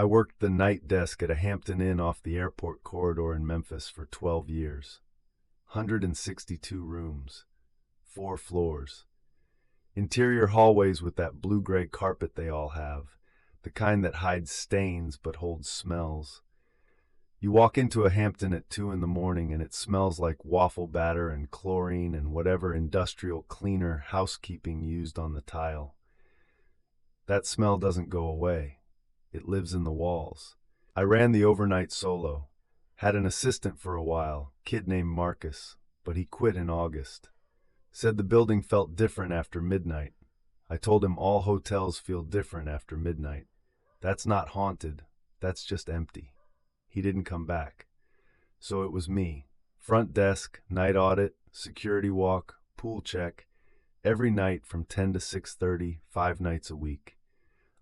I worked the night desk at a Hampton Inn off the airport corridor in Memphis for 12 years. 162 rooms, 4 floors. Interior hallways with that blue-gray carpet they all have, the kind that hides stains but holds smells. You walk into a Hampton at 2 in the morning and it smells like waffle batter and chlorine and whatever industrial cleaner housekeeping used on the tile. That smell doesn't go away. It lives in the walls. I ran the overnight solo. Had an assistant for a while, kid named Marcus, but he quit in August. Said the building felt different after midnight. I told him all hotels feel different after midnight. That's not haunted, that's just empty. He didn't come back. So it was me. Front desk, night audit, security walk, pool check, every night from 10 to 6:30, 5 nights a week.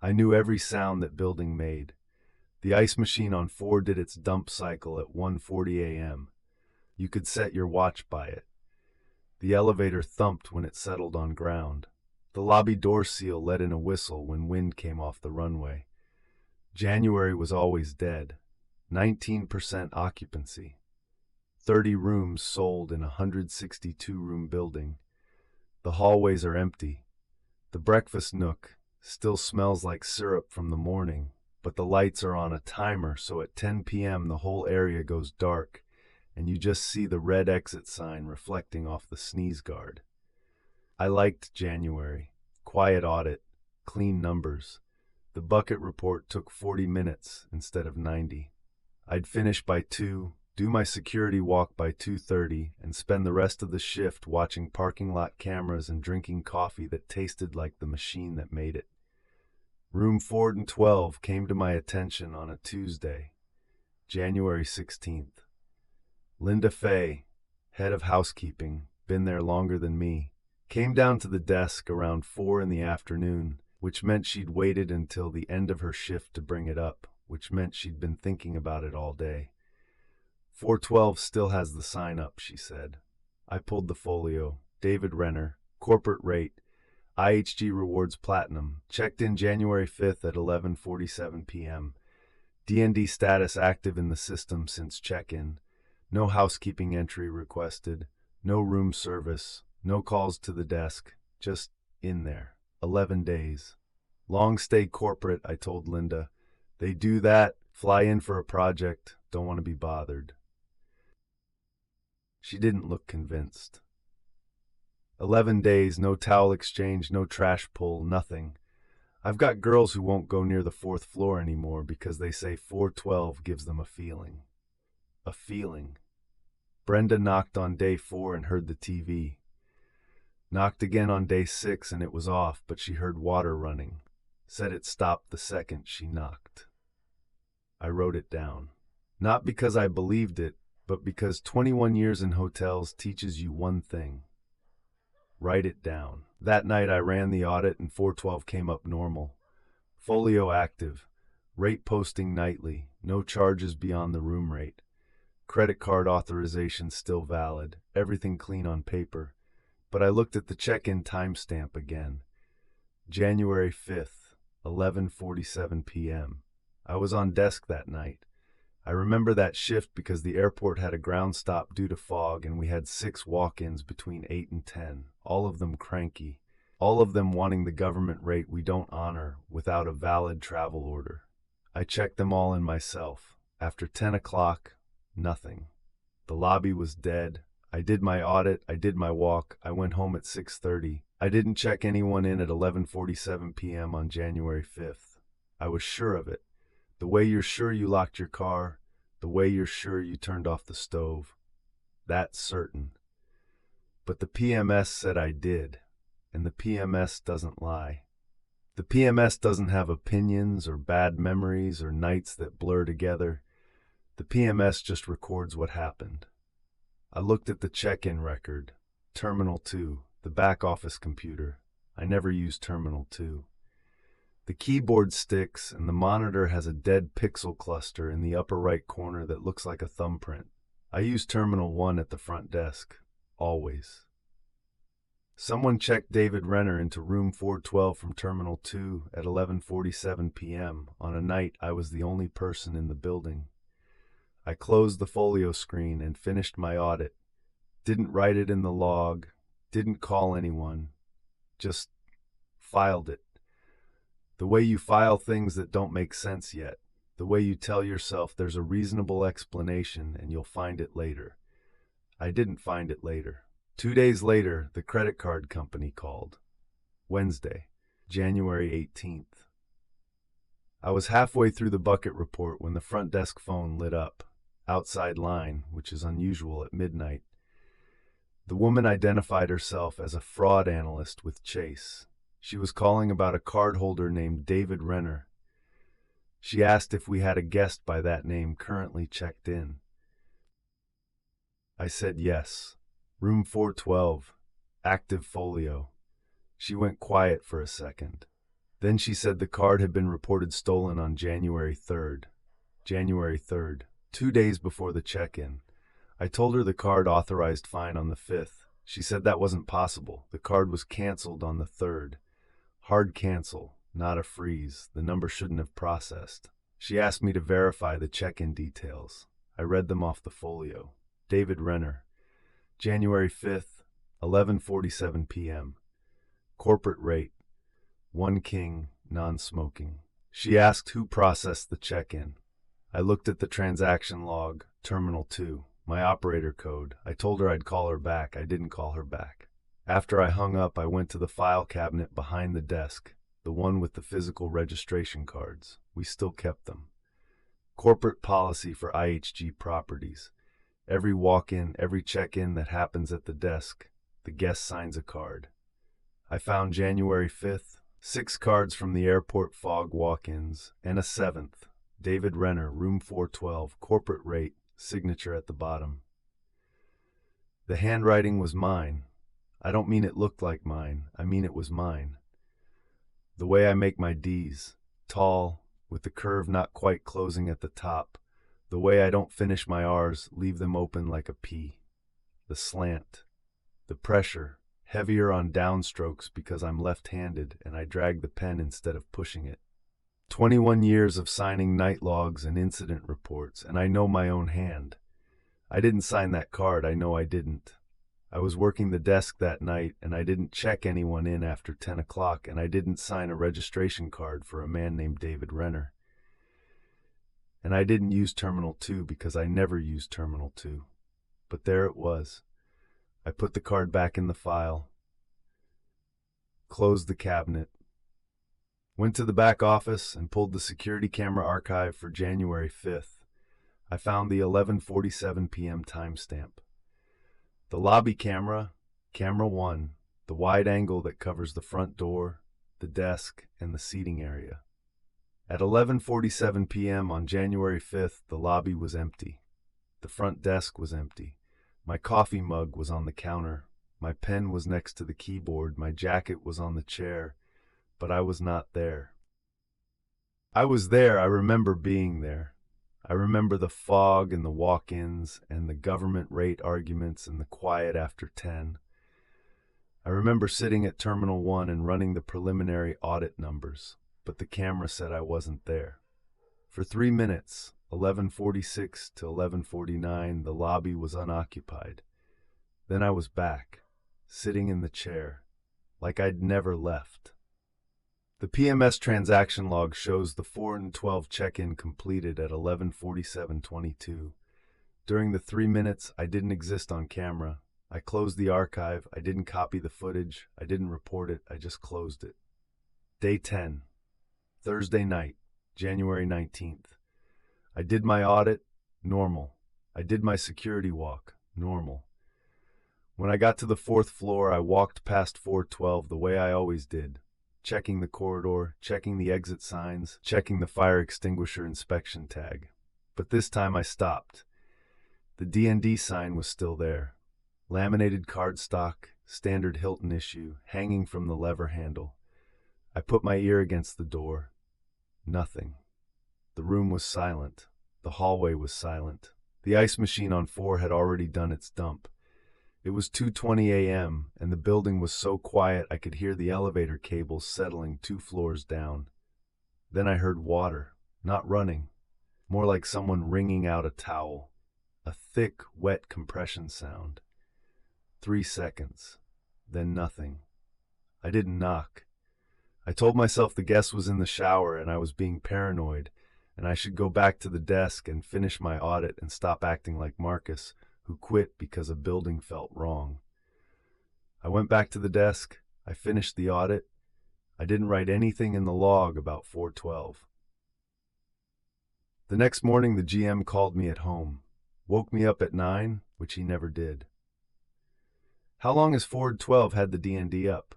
I knew every sound that building made. The ice machine on 4 did its dump cycle at 1:40 a.m. You could set your watch by it. The elevator thumped when it settled on ground. The lobby door seal let in a whistle when wind came off the runway. January was always dead. 19% occupancy. 30 rooms sold in a 162-room building. The hallways are empty. The breakfast nook still smells like syrup from the morning, but the lights are on a timer, so at 10 p.m. the whole area goes dark, and you just see the red exit sign reflecting off the sneeze guard. I liked January. Quiet audit, clean numbers. The bucket report took 40 minutes instead of 90. I'd finish by 2, do my security walk by 2:30, and spend the rest of the shift watching parking lot cameras and drinking coffee that tasted like the machine that made it. Room 412 came to my attention on a Tuesday, January 16th. Linda Fay, head of housekeeping, been there longer than me, came down to the desk around 4 in the afternoon, which meant she'd waited until the end of her shift to bring it up, which meant she'd been thinking about it all day. 412 still has the sign up, she said. I pulled the folio. David Renner, corporate rate, IHG Rewards Platinum, checked in January 5th at 11:47 p.m. D&D status active in the system since check-in. No housekeeping entry requested. No room service. No calls to the desk. Just in there. 11 days. Long stay corporate, I told Linda. They do that, fly in for a project, don't want to be bothered. She didn't look convinced. 11 days, no towel exchange, no trash pull, nothing. I've got girls who won't go near the 4th floor anymore because they say 412 gives them a feeling. A feeling. Brenda knocked on day 4 and heard the TV. Knocked again on day 6 and it was off, but she heard water running. Said it stopped the second she knocked. I wrote it down. Not because I believed it, but because 21 years in hotels teaches you one thing. Write it down. That night I ran the audit and 412 came up normal. Folio active. Rate posting nightly. No charges beyond the room rate. Credit card authorization still valid. Everything clean on paper. But I looked at the check-in timestamp again. January 5th, 11:47 p.m. I was on desk that night. I remember that shift because the airport had a ground stop due to fog and we had 6 walk-ins between 8 and 10, all of them cranky, all of them wanting the government rate we don't honor without a valid travel order. I checked them all in myself. After 10 o'clock, nothing. The lobby was dead. I did my audit, I did my walk, I went home at 6:30. I didn't check anyone in at 11:47 p.m. on January 5th. I was sure of it. The way you're sure you locked your car, the way you're sure you turned off the stove. That's certain. But the PMS said I did, and the PMS doesn't lie. The PMS doesn't have opinions or bad memories or nights that blur together. The PMS just records what happened. I looked at the check-in record, Terminal 2, the back office computer. I never used Terminal 2. The keyboard sticks and the monitor has a dead pixel cluster in the upper right corner that looks like a thumbprint. I use Terminal 1 at the front desk, always. Someone checked David Renner into room 412 from Terminal 2 at 11:47 p.m. on a night I was the only person in the building. I closed the folio screen and finished my audit. Didn't write it in the log, didn't call anyone, just filed it. The way you file things that don't make sense yet. The way you tell yourself there's a reasonable explanation and you'll find it later. I didn't find it later. 2 days later, the credit card company called. Wednesday, January 18th. I was halfway through the bucket report when the front desk phone lit up. Outside line, which is unusual at midnight. The woman identified herself as a fraud analyst with Chase. She was calling about a cardholder named David Renner. She asked if we had a guest by that name currently checked in. I said yes. Room 412, active folio. She went quiet for a second. Then she said the card had been reported stolen on January 3rd. January 3rd, 2 days before the check-in. I told her the card authorized fine on the 5th. She said that wasn't possible. The card was canceled on the 3rd. Hard cancel, not a freeze. The number shouldn't have processed. She asked me to verify the check-in details. I read them off the folio. David Renner. January 5th, 11:47 p.m. Corporate rate, 1 king, non-smoking. She asked who processed the check-in. I looked at the transaction log, Terminal 2, my operator code. I told her I'd call her back. I didn't call her back. After I hung up, I went to the file cabinet behind the desk, the one with the physical registration cards. We still kept them. Corporate policy for IHG properties. Every walk-in, every check-in that happens at the desk, the guest signs a card. I found January 5th, 6 cards from the airport fog walk-ins, and a 7th. David Renner, room 412, corporate rate, signature at the bottom. The handwriting was mine. I don't mean it looked like mine, I mean it was mine. The way I make my Ds, tall, with the curve not quite closing at the top. The way I don't finish my R's, leave them open like a P. The slant. The pressure, heavier on downstrokes because I'm left-handed and I drag the pen instead of pushing it. 21 years of signing night logs and incident reports, and I know my own hand. I didn't sign that card, I know I didn't. I was working the desk that night, and I didn't check anyone in after 10 o'clock, and I didn't sign a registration card for a man named David Renner. And I didn't use Terminal 2 because I never used Terminal 2. But there it was. I put the card back in the file, closed the cabinet, went to the back office and pulled the security camera archive for January 5th. I found the 11:47 p.m. timestamp. The lobby camera, camera 1, the wide angle that covers the front door, the desk, and the seating area. At 11:47 p.m. on January 5th, the lobby was empty. The front desk was empty. My coffee mug was on the counter. My pen was next to the keyboard. My jacket was on the chair. But I was not there. I was there. I remember being there. I remember the fog and the walk-ins and the government rate arguments and the quiet after 10. I remember sitting at Terminal 1 and running the preliminary audit numbers, but the camera said I wasn't there. For 3 minutes, 11:46 to 11:49, the lobby was unoccupied. Then I was back, sitting in the chair, like I'd never left. The PMS transaction log shows the 4:12 check-in completed at 11:47:22. During the 3 minutes, I didn't exist on camera. I closed the archive. I didn't copy the footage. I didn't report it. I just closed it. Day 10, Thursday night, January 19th. I did my audit, normal. I did my security walk, normal. When I got to the 4th floor, I walked past 412 the way I always did, checking the corridor, checking the exit signs, checking the fire extinguisher inspection tag. But this time I stopped. The D&D sign was still there. Laminated cardstock, standard Hilton issue, hanging from the lever handle. I put my ear against the door. Nothing. The room was silent. The hallway was silent. The ice machine on 4 had already done its dump. It was 2:20 a.m., and the building was so quiet I could hear the elevator cables settling 2 floors down. Then I heard water, not running, more like someone wringing out a towel. A thick, wet compression sound. 3 seconds. Then nothing. I didn't knock. I told myself the guest was in the shower and I was being paranoid, and I should go back to the desk and finish my audit and stop acting like Marcus, who quit because a building felt wrong. I went back to the desk. I finished the audit. I didn't write anything in the log about 412. The next morning, the GM called me at home, woke me up at 9, which he never did. How long has Ford 12 had the D&D up?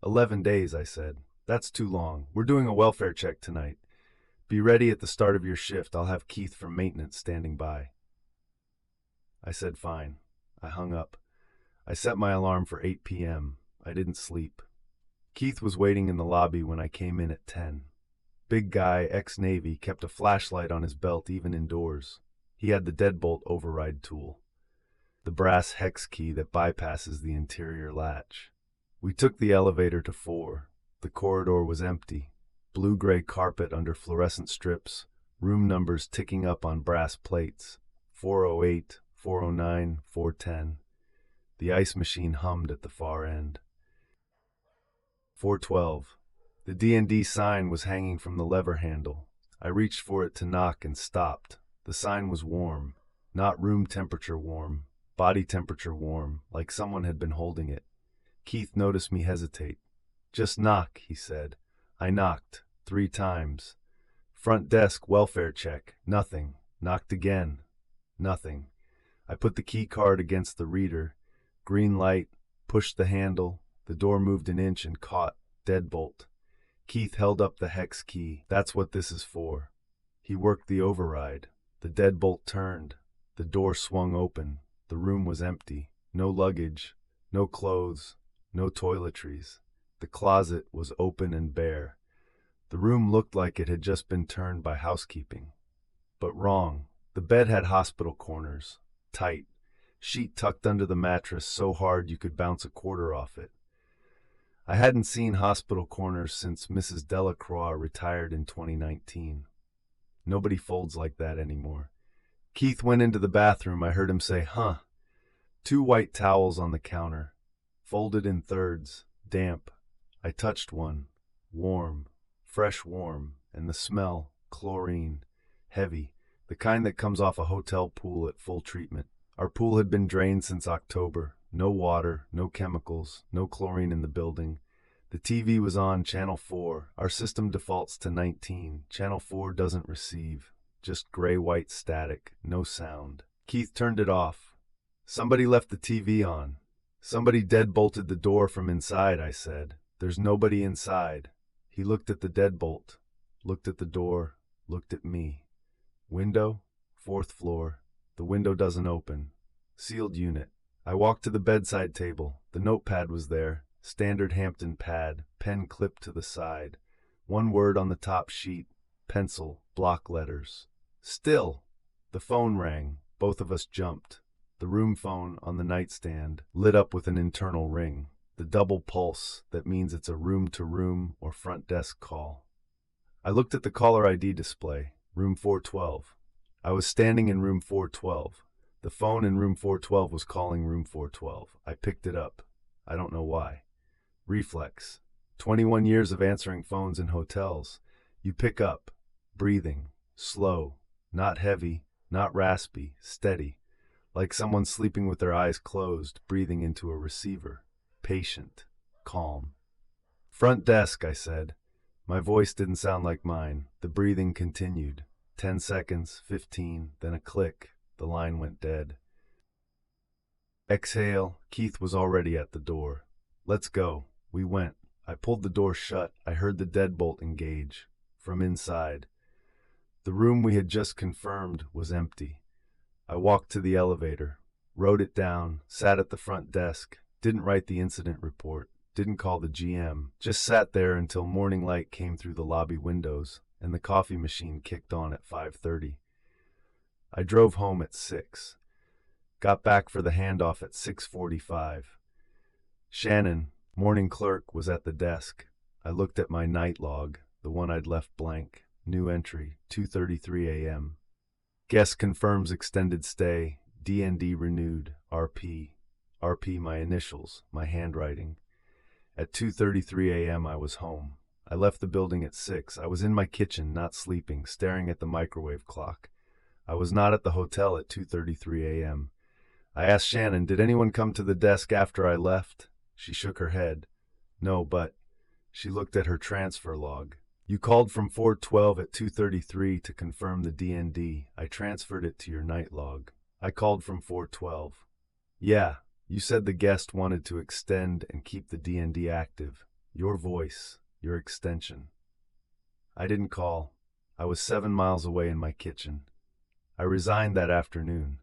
11 days, I said. That's too long. We're doing a welfare check tonight. Be ready at the start of your shift. I'll have Keith from maintenance standing by. I said fine. I hung up. I set my alarm for 8 p.m. I didn't sleep. Keith was waiting in the lobby when I came in at 10. Big guy, ex-Navy, kept a flashlight on his belt even indoors. He had the deadbolt override tool, the brass hex key that bypasses the interior latch. We took the elevator to 4. The corridor was empty. Blue-gray carpet under fluorescent strips, room numbers ticking up on brass plates. 408, 409, 410. The ice machine hummed at the far end. 412. The D&D sign was hanging from the lever handle. I reached for it to knock and stopped. The sign was warm, not room temperature warm, body temperature warm, like someone had been holding it. Keith noticed me hesitate. Just knock, he said. I knocked 3 times. Front desk, welfare check. Nothing. Knocked again. Nothing. I put the key card against the reader. Green light. Pushed the handle. The door moved an inch and caught. Deadbolt. Keith held up the hex key. That's what this is for. He worked the override. The deadbolt turned. The door swung open. The room was empty. No luggage. No clothes. No toiletries. The closet was open and bare. The room looked like it had just been turned by housekeeping. But wrong. The bed had hospital corners. Tight. Sheet tucked under the mattress so hard you could bounce a quarter off it. I hadn't seen hospital corners since Mrs. Delacroix retired in 2019. Nobody folds like that anymore. Keith went into the bathroom. I heard him say, "Huh." 2 white towels on the counter, folded in thirds, damp. I touched one. Warm. Fresh warm. And the smell, chlorine. Heavy. The kind that comes off a hotel pool at full treatment. Our pool had been drained since October. No water, no chemicals, no chlorine in the building. The TV was on Channel 4. Our system defaults to 19. Channel 4 doesn't receive. Just gray-white static, no sound. Keith turned it off. Somebody left the TV on. Somebody deadbolted the door from inside, I said. There's nobody inside. He looked at the deadbolt, looked at the door, looked at me. Window, 4th floor. The window doesn't open. Sealed unit. I walked to the bedside table. The notepad was there. Standard Hampton pad, pen clipped to the side. 1 word on the top sheet. Pencil, block letters. Still. The phone rang. Both of us jumped. The room phone on the nightstand lit up with an internal ring. The double pulse, that means it's a room-to-room or front desk call. I looked at the caller ID display. Room 412. I was standing in room 412. The phone in room 412 was calling room 412. I picked it up. I don't know why. Reflex. 21 years of answering phones in hotels. You pick up. Breathing. Slow. Not heavy. Not raspy. Steady. Like someone sleeping with their eyes closed, breathing into a receiver. Patient. Calm. Front desk, I said. My voice didn't sound like mine. The breathing continued. 10 seconds, 15, then a click. The line went dead. Exhale. Keith was already at the door. Let's go. We went. I pulled the door shut. I heard the deadbolt engage. From inside. The room we had just confirmed was empty. I walked to the elevator, wrote it down, sat at the front desk, didn't write the incident report, didn't call the GM, just sat there until morning light came through the lobby windows and the coffee machine kicked on at 5:30. I drove home at 6. Got back for the handoff at 6:45. Shannon, morning clerk, was at the desk. I looked at my night log, the one I'd left blank. New entry, 2:33 a.m. Guest confirms extended stay, D&D renewed, RP. RP my initials, my handwriting. At 2:33 a.m. I was home. I left the building at 6. I was in my kitchen, not sleeping, staring at the microwave clock. I was not at the hotel at 2:33 a.m. I asked Shannon, did anyone come to the desk after I left? She shook her head. No, but... She looked at her transfer log. You called from 412 at 2:33 to confirm the D&D. I transferred it to your night log. I called from 412. Yeah, you said the guest wanted to extend and keep the D&D active. Your voice, your extension. I didn't call. I was 7 miles away in my kitchen. I resigned that afternoon.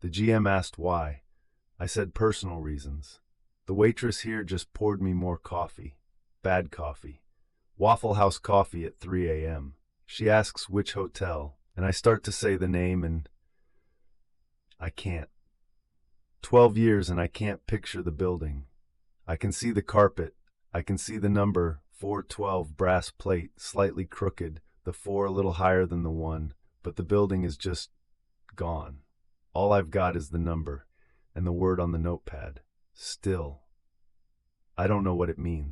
The GM asked why. I said personal reasons. The waitress here just poured me more coffee. Bad coffee. Waffle House coffee at 3 a.m. She asks which hotel, and I start to say the name and I can't. 12 years and I can't picture the building. I can see the carpet. I can see the number 412 brass plate, slightly crooked, the 4 a little higher than the 1, but the building is just gone. All I've got is the number and the word on the notepad. Still. I don't know what it means.